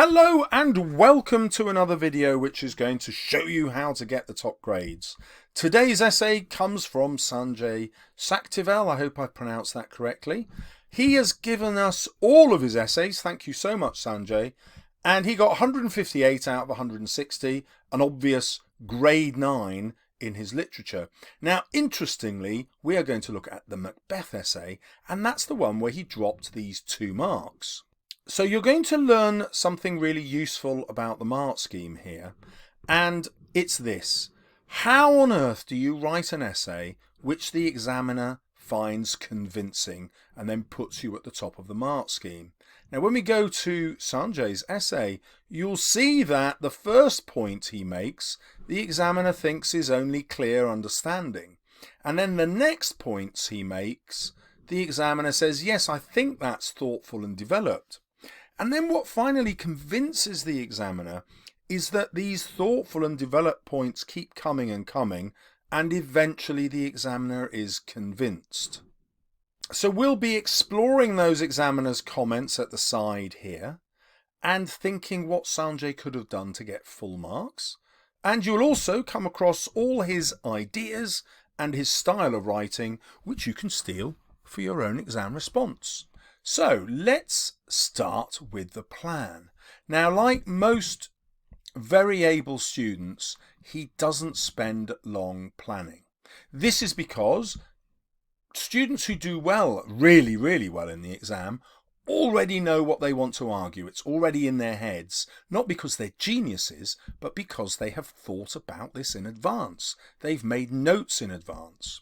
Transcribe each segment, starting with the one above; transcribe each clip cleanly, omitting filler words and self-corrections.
Hello and welcome to another video which is going to show you how to get the top grades. Today's essay comes from Sanjay Saktivel. I hope I pronounced that correctly. He has given us all of his essays. Thank you so much, Sanjay. And he got 158 out of 160, an obvious grade 9 in his literature. Now, interestingly, we are going to look at the Macbeth essay, and that's the one where he dropped these 2 marks. So you're going to learn something really useful about the mark scheme here, and it's this. How on earth do you write an essay which the examiner finds convincing and then puts you at the top of the mark scheme? Now, when we go to Sanjay's essay, you'll see that the first point he makes, the examiner thinks is only clear understanding. And then the next points he makes, the examiner says, yes, I think that's thoughtful and developed. And then what finally convinces the examiner is that these thoughtful and developed points keep coming and coming, and eventually the examiner is convinced. So we'll be exploring those examiner's comments at the side here and thinking what Sanjay could have done to get full marks. And you'll also come across all his ideas and his style of writing, which you can steal for your own exam response. So let's start with the plan. Now, like most very able students, he doesn't spend long planning. This is because students who do well, really well in the exam, already know what they want to argue. It's already in their heads, not because they're geniuses, but because they have thought about this in advance. They've made notes in advance.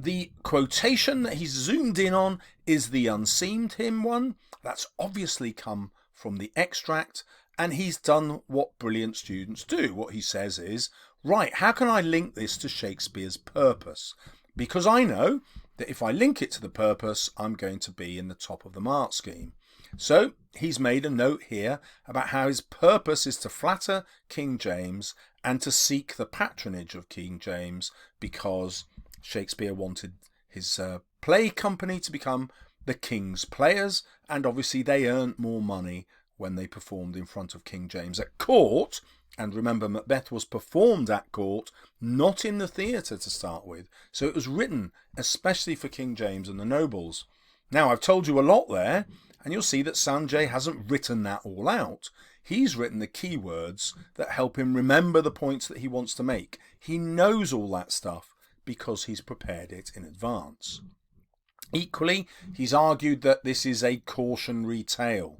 The quotation that he's zoomed in on is the unseamed him one. That's obviously come from the extract, and he's done what brilliant students do. What he says is, right, how can I link this to Shakespeare's purpose? Because I know that if I link it to the purpose, I'm going to be in the top of the mark scheme. So he's made a note here about how his purpose is to flatter King James and to seek the patronage of King James, because Shakespeare wanted his play company to become the king's players, and obviously they earned more money when they performed in front of King James at court. And remember, Macbeth was performed at court, not in the theatre to start with. So it was written especially for King James and the nobles. Now, I've told you a lot there, and you'll see that Sanjay hasn't written that all out. He's written the key words that help him remember the points that he wants to make. He knows all that stuff because he's prepared it in advance. Equally, he's argued that this is a cautionary tale.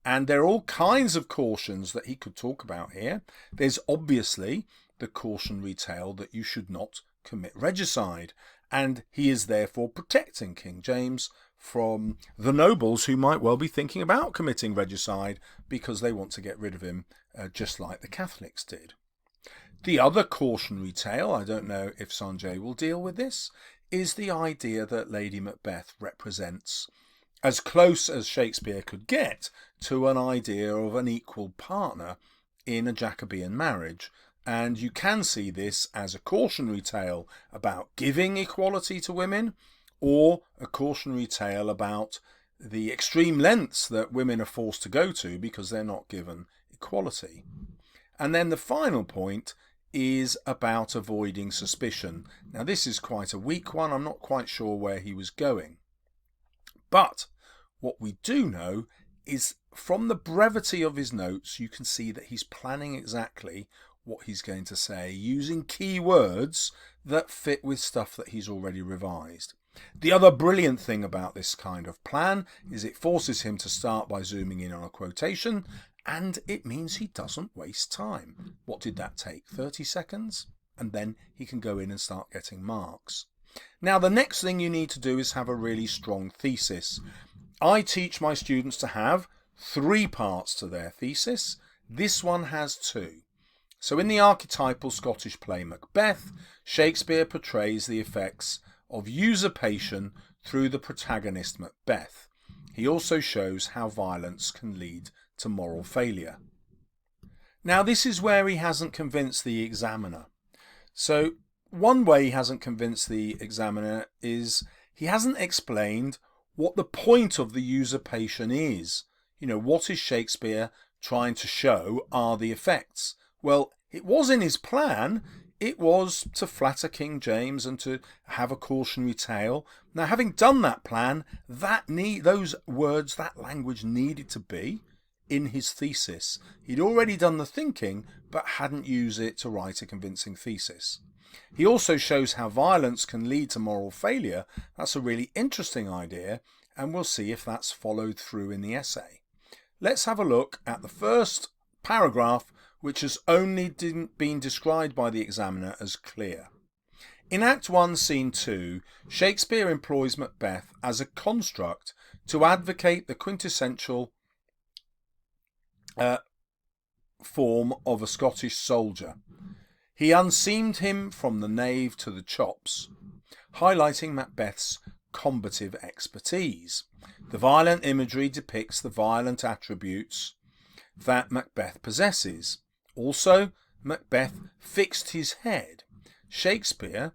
And there are all kinds of cautions that he could talk about here. There's obviously the cautionary tale that you should not commit regicide. And he is therefore protecting King James from the nobles who might well be thinking about committing regicide because they want to get rid of him, just like the Catholics did. The other cautionary tale, I don't know if Sanjay will deal with this, is the idea that Lady Macbeth represents, as close as Shakespeare could get, to an idea of an equal partner in a Jacobean marriage. And you can see this as a cautionary tale about giving equality to women, or a cautionary tale about the extreme lengths that women are forced to go to because they're not given equality. And then the final point is about avoiding suspicion. Now, this is quite a weak one. I'm not quite sure where he was going. But what we do know is from the brevity of his notes, you can see that he's planning exactly what he's going to say, using key words that fit with stuff that he's already revised. The other brilliant thing about this kind of plan is it forces him to start by zooming in on a quotation, and it means he doesn't waste time. What did that take? 30 seconds? And then he can go in and start getting marks. Now, the next thing you need to do is have a really strong thesis. I teach my students to have 3 parts to their thesis. This one has 2. So in the archetypal Scottish play Macbeth, Shakespeare portrays the effects of usurpation through the protagonist Macbeth. He also shows how violence can lead to moral failure. Now, this is where he hasn't convinced the examiner. So one way he hasn't convinced the examiner is he hasn't explained what the point of the usurpation is. What is Shakespeare trying to show are the effects? Well, it was in his plan. It was to flatter King James and to have a cautionary tale. Now, having done that plan, those words, that language needed to be in his thesis. He'd already done the thinking, but hadn't used it to write a convincing thesis. He also shows how violence can lead to moral failure. That's a really interesting idea, and we'll see if that's followed through in the essay. Let's have a look at the first paragraph, which has only been described by the examiner as clear. In Act 1, Scene 2, Shakespeare employs Macbeth as a construct to advocate the quintessential form of a Scottish soldier. He unseamed him from the knave to the chops, highlighting Macbeth's combative expertise. The violent imagery depicts the violent attributes that Macbeth possesses. Also, Macbeth fixed his head. Shakespeare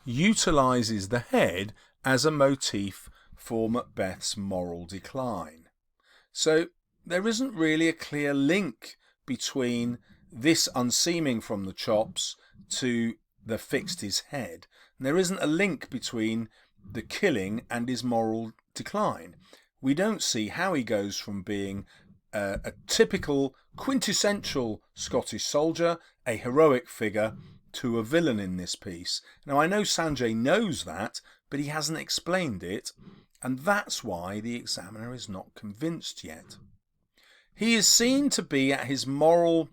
utilises the head as a motif for Macbeth's moral decline. So there isn't really a clear link between this unseaming from the chops to the fixed his head. And there isn't a link between the killing and his moral decline. We don't see how he goes from being a typical quintessential Scottish soldier, a heroic figure, to a villain in this piece. Now, I know Sanjay knows that, but he hasn't explained it, and that's why the examiner is not convinced yet. He is seen to be at his moral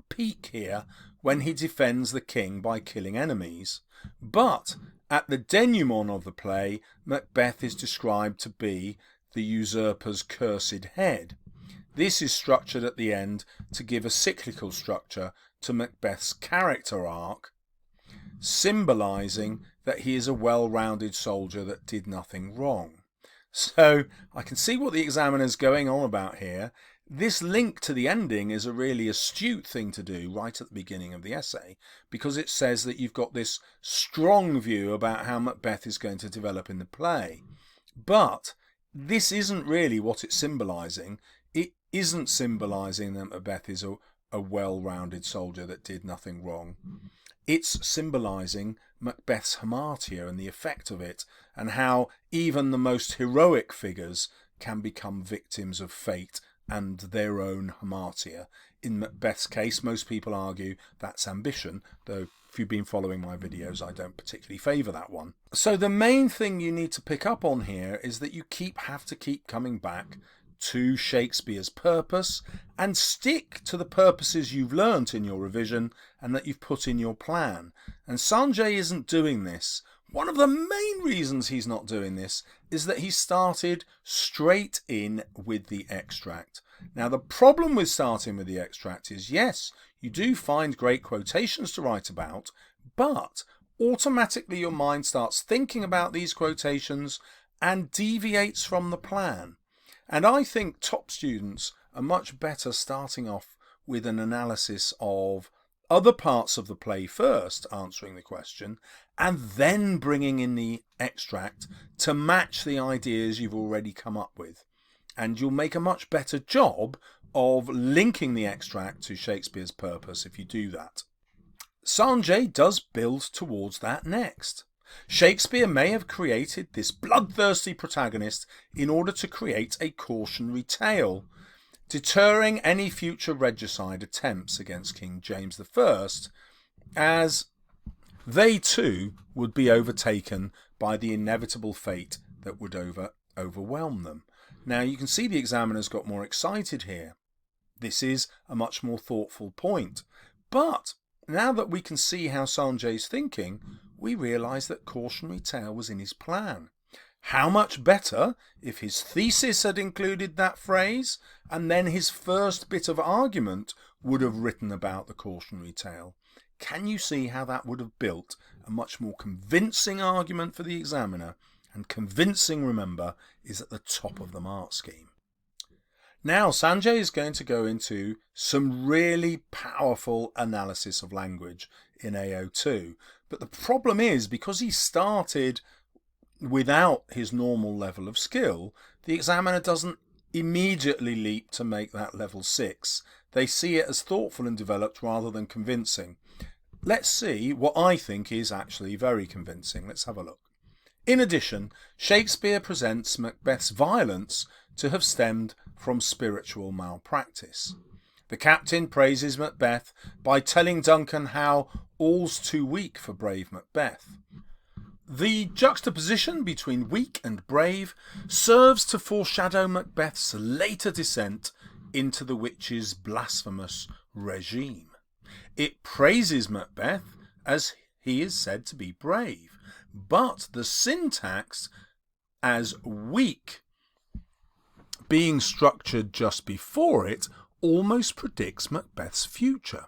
peak here when he defends the king by killing enemies, but at the denouement of the play, Macbeth is described to be the usurper's cursed head. This is structured at the end to give a cyclical structure to Macbeth's character arc, symbolising that he is a well-rounded soldier that did nothing wrong. So I can see what the examiner's going on about here. This link to the ending is a really astute thing to do right at the beginning of the essay, because it says that you've got this strong view about how Macbeth is going to develop in the play. But this isn't really what it's symbolising. It isn't symbolising that Macbeth is a well-rounded soldier that did nothing wrong. It's symbolising Macbeth's hamartia and the effect of it, and how even the most heroic figures can become victims of fate and their own hamartia. In Macbeth's case, most people argue that's ambition, though if you've been following my videos, I don't particularly favour that one. So the main thing you need to pick up on here is that you have to keep coming back to Shakespeare's purpose and stick to the purposes you've learnt in your revision and that you've put in your plan. And Sanjay isn't doing this. One of the main reasons he's not doing this is that he started straight in with the extract. Now, the problem with starting with the extract is, yes, you do find great quotations to write about, but automatically your mind starts thinking about these quotations and deviates from the plan. And I think top students are much better starting off with an analysis of other parts of the play first, answering the question, and then bringing in the extract to match the ideas you've already come up with. And you'll make a much better job of linking the extract to Shakespeare's purpose if you do that. Sanjay does build towards that next. Shakespeare may have created this bloodthirsty protagonist in order to create a cautionary tale, deterring any future regicide attempts against King James I, as they too would be overtaken by the inevitable fate that would overwhelm them. Now you can see the examiner's got more excited here. This is a much more thoughtful point. But now that we can see how Sanjay's thinking, we realise that cautionary tale was in his plan. How much better if his thesis had included that phrase, and then his first bit of argument would have written about the cautionary tale. Can you see how that would have built a much more convincing argument for the examiner? And convincing, remember, is at the top of the mark scheme. Now Sanjay is going to go into some really powerful analysis of language in AO2. But the problem is, because he started without his normal level of skill, the examiner doesn't immediately leap to make that level 6. They see it as thoughtful and developed rather than convincing. Let's see what I think is actually very convincing. Let's have a look. In addition, Shakespeare presents Macbeth's violence to have stemmed from spiritual malpractice. The captain praises Macbeth by telling Duncan how all's too weak for brave Macbeth. The juxtaposition between weak and brave serves to foreshadow Macbeth's later descent into the witch's blasphemous regime. It praises Macbeth as he is said to be brave, but the syntax as weak being structured just before it almost predicts Macbeth's future.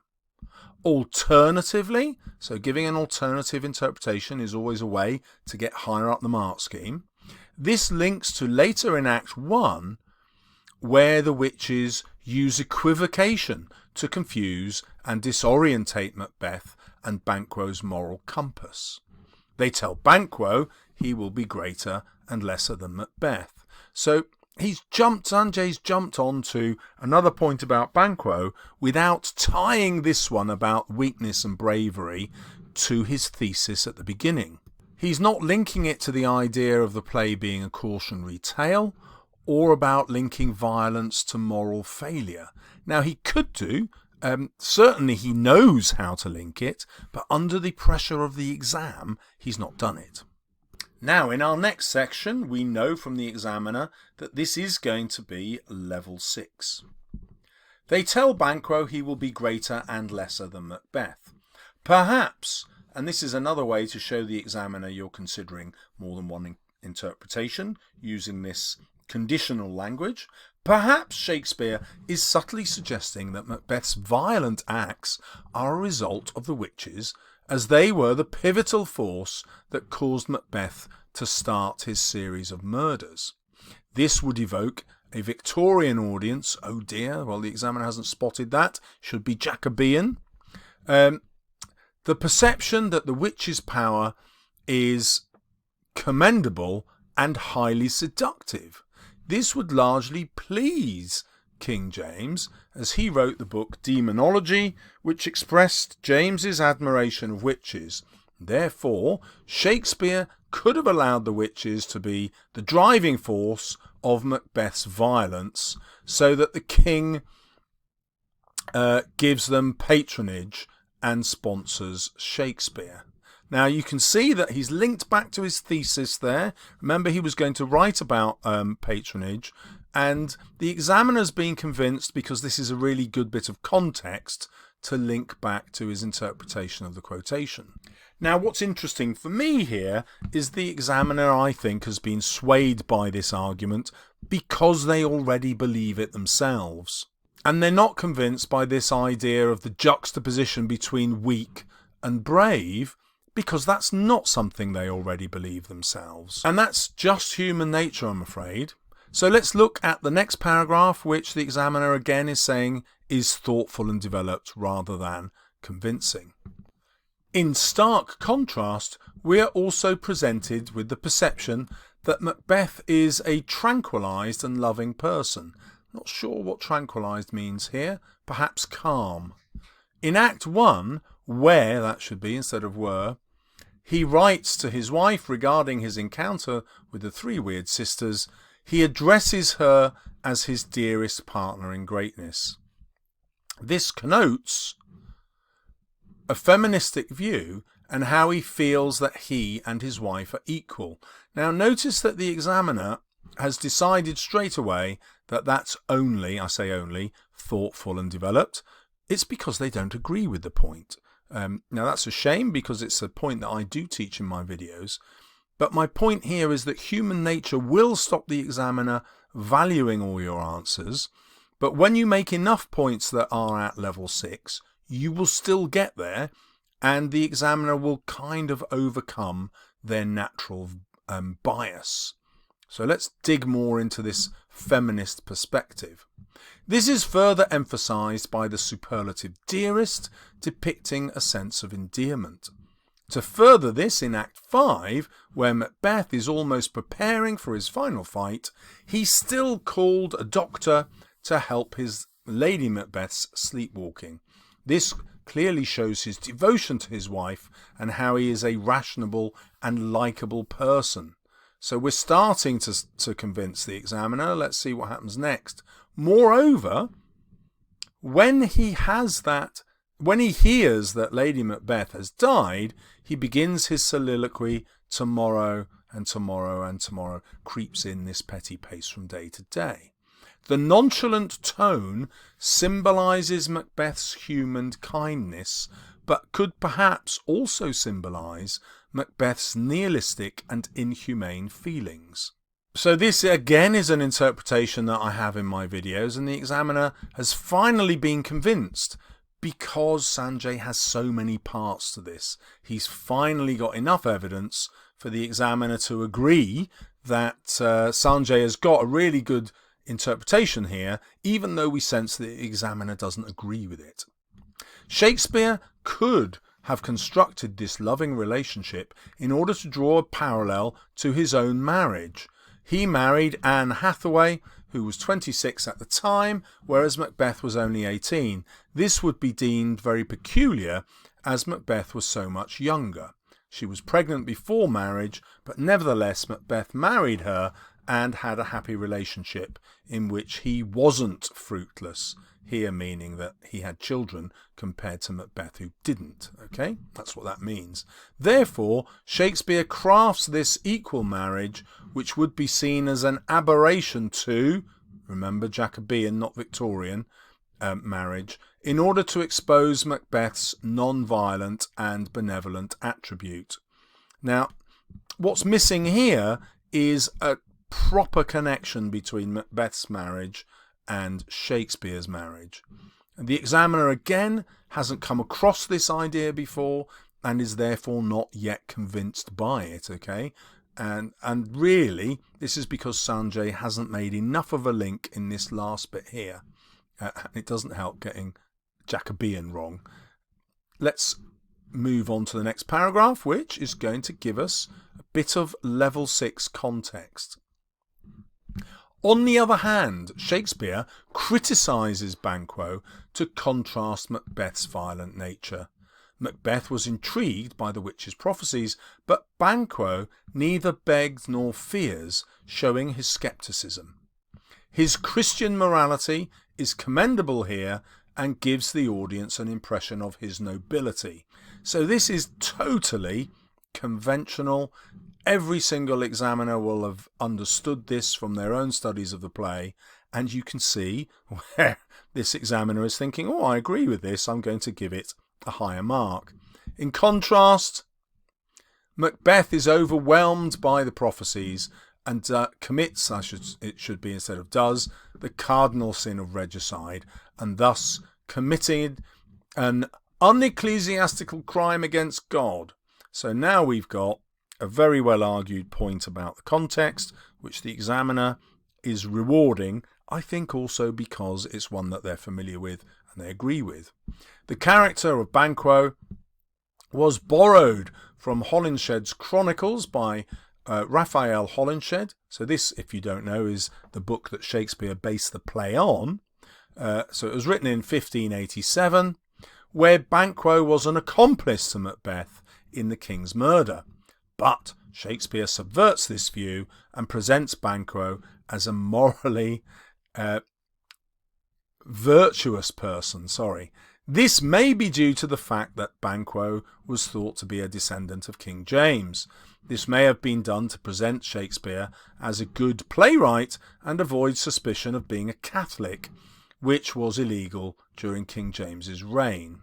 Alternatively, so giving an alternative interpretation is always a way to get higher up the mark scheme. This links to later in Act 1, where the witches use equivocation to confuse and disorientate Macbeth and Banquo's moral compass. They tell Banquo he will be greater and lesser than Macbeth. So Sanjay's jumped on to another point about Banquo without tying this one about weakness and bravery to his thesis at the beginning. He's not linking it to the idea of the play being a cautionary tale or about linking violence to moral failure. Now he could do, certainly he knows how to link it, but under the pressure of the exam he's not done it. Now, in our next section, we know from the examiner that this is going to be level 6. They tell Banquo he will be greater and lesser than Macbeth. Perhaps, and this is another way to show the examiner you're considering more than one interpretation using this conditional language, perhaps Shakespeare is subtly suggesting that Macbeth's violent acts are a result of the witches, as they were the pivotal force that caused Macbeth to start his series of murders. This would evoke a Victorian audience. Oh dear, well, the examiner hasn't spotted that. Should be Jacobean. The perception that the witch's power is commendable and highly seductive. This would largely please King James, as he wrote the book Demonology, which expressed James's admiration of witches. Therefore, Shakespeare could have allowed the witches to be the driving force of Macbeth's violence, so that the king gives them patronage and sponsors Shakespeare. Now you can see that he's linked back to his thesis there. Remember, he was going to write about patronage, and the examiner's been convinced, because this is a really good bit of context, to link back to his interpretation of the quotation. Now what's interesting for me here is the examiner, I think, has been swayed by this argument because they already believe it themselves. And they're not convinced by this idea of the juxtaposition between weak and brave, because that's not something they already believe themselves. And that's just human nature, I'm afraid. So let's look at the next paragraph, which the examiner again is saying is thoughtful and developed rather than convincing. In stark contrast, we are also presented with the perception that Macbeth is a tranquilized and loving person. Not sure what tranquilized means here, perhaps calm. In Act 1, where that should be instead of were, he writes to his wife regarding his encounter with the three weird sisters. He addresses her as his dearest partner in greatness. This connotes a feministic view and how he feels that he and his wife are equal. Now notice that the examiner has decided straight away that that's only, I say only, thoughtful and developed. It's because they don't agree with the point. Now that's a shame, because it's a point that I do teach in my videos. But my point here is that human nature will stop the examiner valuing all your answers. But when you make enough points that are at level 6, you will still get there, and the examiner will kind of overcome their natural bias. So let's dig more into this feminist perspective. This is further emphasized by the superlative dearest, depicting a sense of endearment. To further this, in Act 5, where Macbeth is almost preparing for his final fight, he still called a doctor to help his Lady Macbeth's sleepwalking. This clearly shows his devotion to his wife and how he is a rational and likeable person. So we're starting to convince the examiner. Let's see what happens next. Moreover, when he hears that Lady Macbeth has died, he begins his soliloquy, tomorrow and tomorrow and tomorrow creeps in this petty pace from day to day. The nonchalant tone symbolises Macbeth's human kindness, but could perhaps also symbolise Macbeth's nihilistic and inhumane feelings. So this again is an interpretation that I have in my videos, and the examiner has finally been convinced because Sanjay has so many parts to this. He's finally got enough evidence for the examiner to agree that Sanjay has got a really good interpretation here, even though we sense that the examiner doesn't agree with it. Shakespeare could have constructed this loving relationship in order to draw a parallel to his own marriage. He married Anne Hathaway, who was 26 at the time, whereas Macbeth was only 18. This would be deemed very peculiar, as Macbeth was so much younger. She was pregnant before marriage, but nevertheless Macbeth married her and had a happy relationship in which he wasn't fruitless, here meaning that he had children compared to Macbeth who didn't. Okay, that's what that means. Therefore, Shakespeare crafts this equal marriage, which would be seen as an aberration to, remember, Jacobean, not Victorian, marriage, in order to expose Macbeth's non-violent and benevolent attribute. Now, what's missing here is a proper connection between Macbeth's marriage and Shakespeare's marriage. The examiner again hasn't come across this idea before and is therefore not yet convinced by it, okay? And really, this is because Sanjay hasn't made enough of a link in this last bit here. It doesn't help getting Jacobean wrong. Let's move on to the next paragraph, which is going to give us a bit of level 6 context. On the other hand, Shakespeare criticises Banquo to contrast Macbeth's violent nature. Macbeth was intrigued by the witch's prophecies, but Banquo neither begs nor fears, showing his scepticism. His Christian morality is commendable here and gives the audience an impression of his nobility. So this is totally conventional. Every single examiner will have understood this from their own studies of the play, and you can see where this examiner is thinking, oh, I agree with this, I'm going to give it a higher mark. In contrast, Macbeth is overwhelmed by the prophecies and commits, it should be instead of does, the cardinal sin of regicide, and thus committed an unecclesiastical crime against God. So now we've got a very well argued point about the context, which the examiner is rewarding, I think also because it's one that they're familiar with and they agree with. The character of Banquo was borrowed from Holinshed's Chronicles by Raphael Holinshed. So this, if you don't know, is the book that Shakespeare based the play on. So it was written in 1587, where Banquo was an accomplice to Macbeth in the king's murder. But Shakespeare subverts this view and presents Banquo as a morally virtuous person. This may be due to the fact that Banquo was thought to be a descendant of King James. This may have been done to present Shakespeare as a good playwright and avoid suspicion of being a Catholic, which was illegal during King James's reign.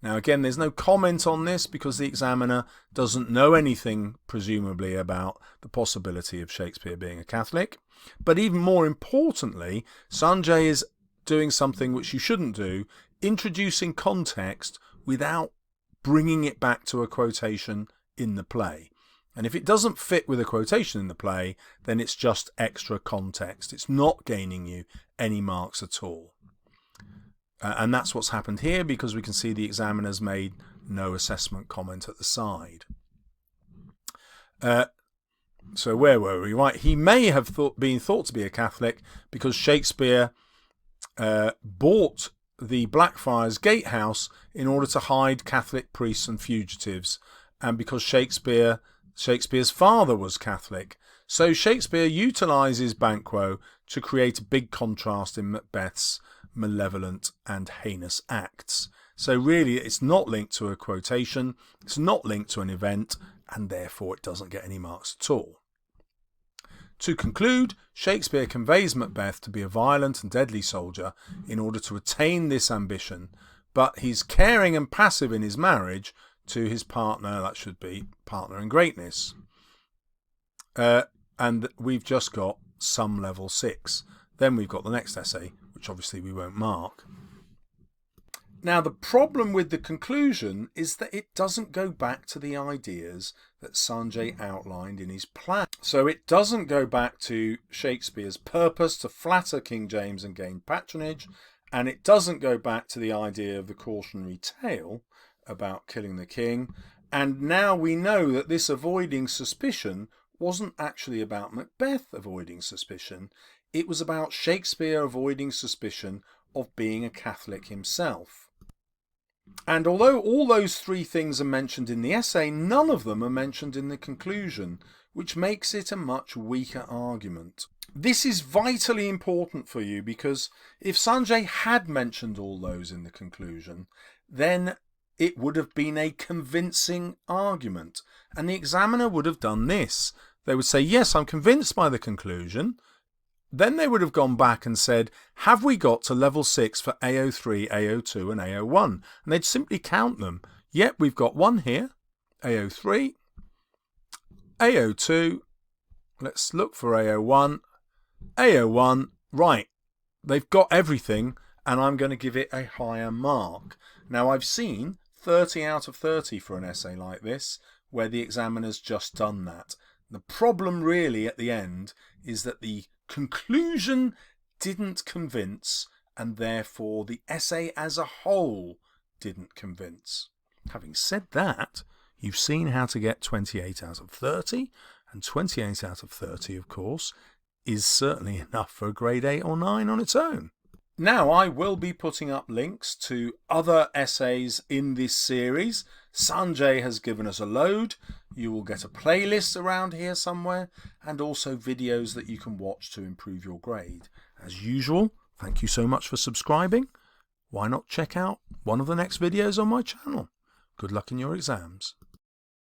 Now again, there's no comment on this because the examiner doesn't know anything, presumably, about the possibility of Shakespeare being a Catholic. But even more importantly, Sanjay is doing something which you shouldn't do, introducing context without bringing it back to a quotation in the play. And if it doesn't fit with a quotation in the play, then it's just extra context. It's not gaining you any marks at all. And that's what's happened here, because we can see the examiner's made no assessment comment at the side. So where were we? Right, he may have been thought to be a Catholic because Shakespeare bought the Blackfriars Gatehouse in order to hide Catholic priests and fugitives, and because Shakespeare's father was Catholic. So Shakespeare utilises Banquo to create a big contrast in Macbeth's malevolent and heinous acts. So really it's not linked to a quotation, it's not linked to an event, and therefore it doesn't get any marks at all. To conclude, Shakespeare conveys Macbeth to be a violent and deadly soldier in order to attain this ambition, but he's caring and passive in his marriage to his partner, that should be partner in greatness. And we've just got sum level 6. Then we've got the next essay, which obviously we won't mark. Now, the problem with the conclusion is that it doesn't go back to the ideas that Sanjay outlined in his plan. So it doesn't go back to Shakespeare's purpose to flatter King James and gain patronage, and it doesn't go back to the idea of the cautionary tale about killing the king. And now we know that this avoiding suspicion wasn't actually about Macbeth avoiding suspicion. It was about Shakespeare avoiding suspicion of being a Catholic himself. And although all those three things are mentioned in the essay, none of them are mentioned in the conclusion, which makes it a much weaker argument. This is vitally important for you because if Sanjay had mentioned all those in the conclusion, then it would have been a convincing argument. And the examiner would have done this. They would say, yes, I'm convinced by the conclusion. Then they would have gone back and said, have we got to level 6 for AO3, AO2 and AO1? And they'd simply count them. Yep, we've got one here, AO3, AO2, let's look for AO1, AO1, right, they've got everything and I'm going to give it a higher mark. Now I've seen 30 out of 30 for an essay like this where the examiner's just done that. The problem really at the end is that the conclusion didn't convince and therefore the essay as a whole didn't convince. Having said that, you've seen how to get 28 out of 30, and 28 out of 30 of course is certainly enough for a grade 8 or 9 on its own. Now I will be putting up links to other essays in this series. Sanjay has given us a load. You will get a playlist around here somewhere and also videos that you can watch to improve your grade. As usual, thank you so much for subscribing. Why not check out one of the next videos on my channel? Good luck in your exams.